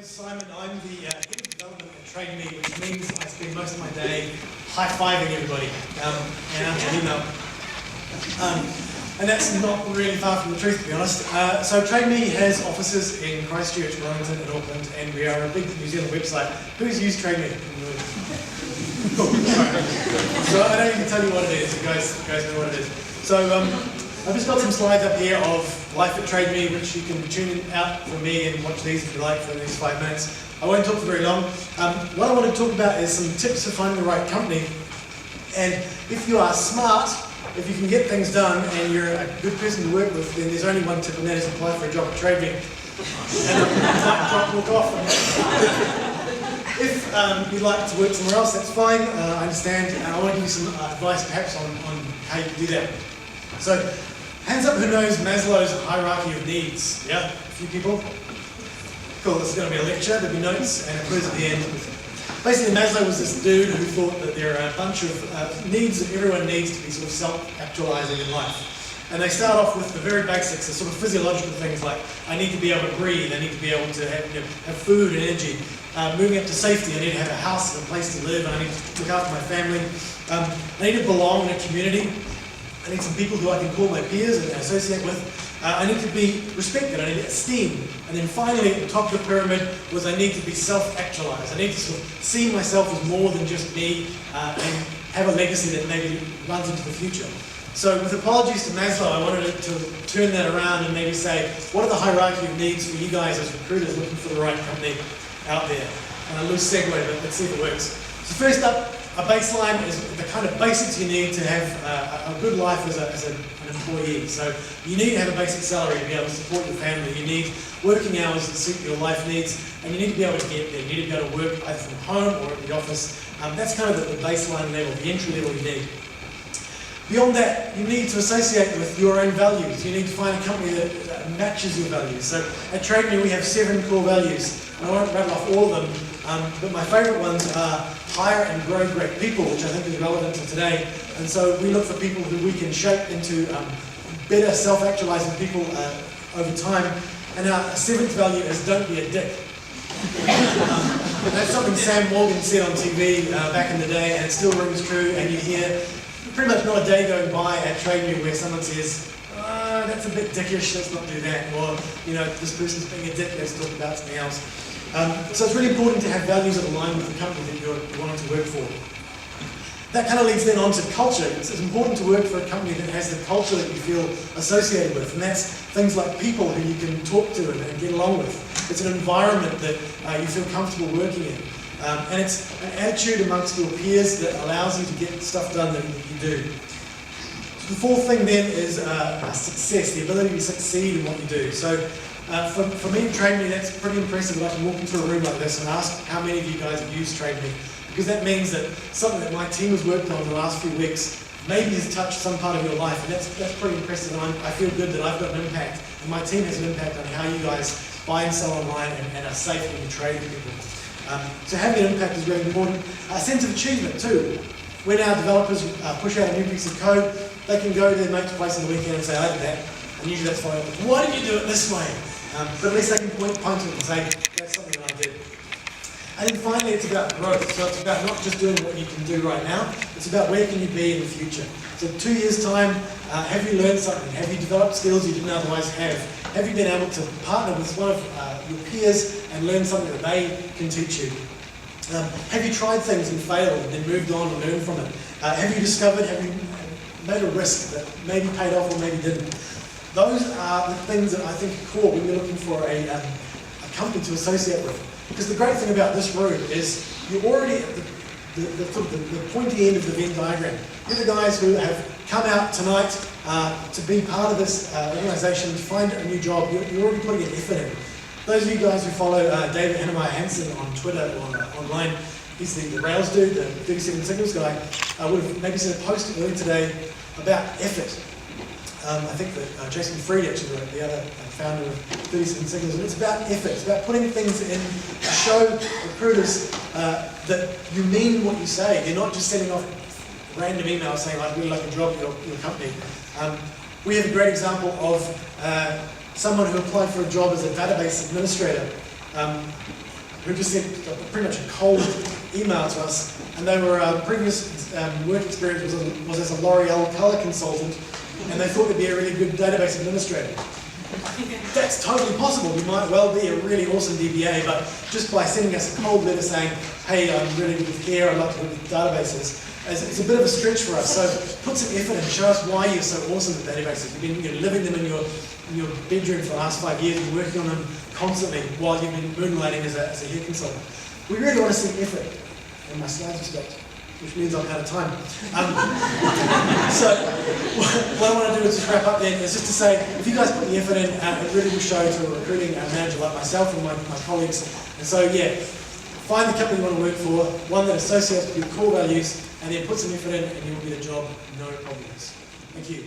name is Simon. I'm the head of development at TradeMe, which means I spend most of my day high-fiving everybody and answering email. And that's not really far from the truth, to be honest. So TradeMe has offices in Christchurch, Wellington, and Auckland, and we are a big New Zealand website. Who's used TradeMe? So I don't even tell you what it is. You guys know what it is. So I've just got some slides up here of life at TradeMe, which you can tune out from me and watch these if you like for the next 5 minutes. I won't talk for very long. What I want to talk about is some tips for finding the right company. And if you are smart, if you can get things done and you're a good person to work with, then there's only one tip, and that is apply for a job at TradeMe. And I might walk off. If you'd like to work somewhere else, that's fine. I understand. I want to give you some advice perhaps on how you can do that. So, hands up who knows Maslow's hierarchy of needs? Yeah? A few people? Cool, this is going to be a lecture, there'll be notes and a quiz at the end. Basically, Maslow was this dude who thought that there are a bunch of needs that everyone needs to be sort of self-actualizing in life. And they start off with the very basics, the sort of physiological things like, I need to be able to breathe, I need to be able to have food and energy. Moving up to safety, I need to have a house and a place to live, and I need to look after my family. I need to belong in a community. I need some people who I can call my peers and associate with. I need to be respected, I need esteem. And then finally, at the top of the pyramid, was I need to be self-actualized. I need to sort of see myself as more than just me and have a legacy that maybe runs into the future. So with apologies to Maslow, I wanted to turn that around and maybe say, what are the hierarchy of needs for you guys as recruiters looking for the right company out there? And a loose segue, but let's see if it works. So first up, a baseline is the kind of basics you need to have a good life as an employee. So you need to have a basic salary to be able to support your family. You need working hours that suit your life needs, and you need to be able to get there. You need to be able to work either from home or at the office. That's kind of the baseline level, the entry level you need. Beyond that, you need to associate with your own values. You need to find a company that matches your values. So at TradeMe, we have 7 core values. And I won't rattle off all of them, but my favourite ones are hire and grow great people, which I think is relevant to today. And so we look for people who we can shape into better self-actualizing people over time. And our 7th value is don't be a dick. That's something Sam Morgan said on TV back in the day, and it still rings true. And you hear pretty much not a day going by at TradeMe where someone says, that's a bit dickish, let's not do that. Or, this person's being a dick, let's talk about something else. So it's really important to have values that align with the company that you're wanting to work for. That kind of leads then on to culture. It's important to work for a company that has the culture that you feel associated with, and that's things like people who you can talk to and get along with. It's an environment that you feel comfortable working in. And it's an attitude amongst your peers that allows you to get stuff done that you do. So the 4th thing then is success, the ability to succeed in what you do. So for me, TradeMe, that's pretty impressive that I can walk into a room like this and ask how many of you guys have used TradeMe. Because that means that something that my team has worked on the last few weeks maybe has touched some part of your life, and that's pretty impressive. And I feel good that I've got an impact, and my team has an impact on how you guys buy and sell online and are safe when you trade with people. So having an impact is really important. A sense of achievement too. When our developers push out a new piece of code, they can go to their mate's place on the weekend and say, I did that. And usually that's followed up with, why did you do it this way? But at least they can point to it and say, that's something that I did. And then finally, it's about growth. So it's about not just doing what you can do right now, it's about where can you be in the future. So 2 years' time, have you learned something? Have you developed skills you didn't otherwise have? Have you been able to partner with one of your peers and learn something that they can teach you? Have you tried things and failed and then moved on and learned from it? Have you discovered, have you made a risk that maybe paid off or maybe didn't? Those are the things that I think are core when you're looking for a company to associate with. Because the great thing about this room is you're already at the pointy end of the Venn diagram. You're the guys who have come out tonight to be part of this organisation, to find a new job. You're already putting an effort in. Those of you guys who follow David Hannemeyer Hansen on Twitter or online, he's the Rails dude, the 37 Signals guy, would have maybe seen a post earlier today about effort. I think that Jason Fried, actually, the other founder of 37 Signals, and it's about effort. It's about putting things in to show recruiters that you mean what you say. You're not just sending off random emails saying, I'd really like a job at your company. We have a great example of someone who applied for a job as a database administrator. who just sent pretty much a cold email to us, and they were previous work experience was as a L'Oreal color consultant, and they thought they'd be a really good database administrator. That's totally possible. You might well be a really awesome DBA, but just by sending us a cold letter saying, hey, I'm really good with care, I'd like to work with databases, it's a bit of a stretch for us. So put some effort and show us why you're so awesome with databases. You've been living them in your bedroom for the last 5 years, and working on them constantly while you've been moonlighting as a hair consultant. We really want to see effort. And my slides have stopped, which means I'm out of time. So what I want to do is just wrap up then, is just to say, if you guys put the effort in, it really will show to a recruiting manager like myself and my colleagues. And so yeah, find the company you want to work for, one that associates with your core values, and then put some effort in and you'll get a job, no problems. Thank you.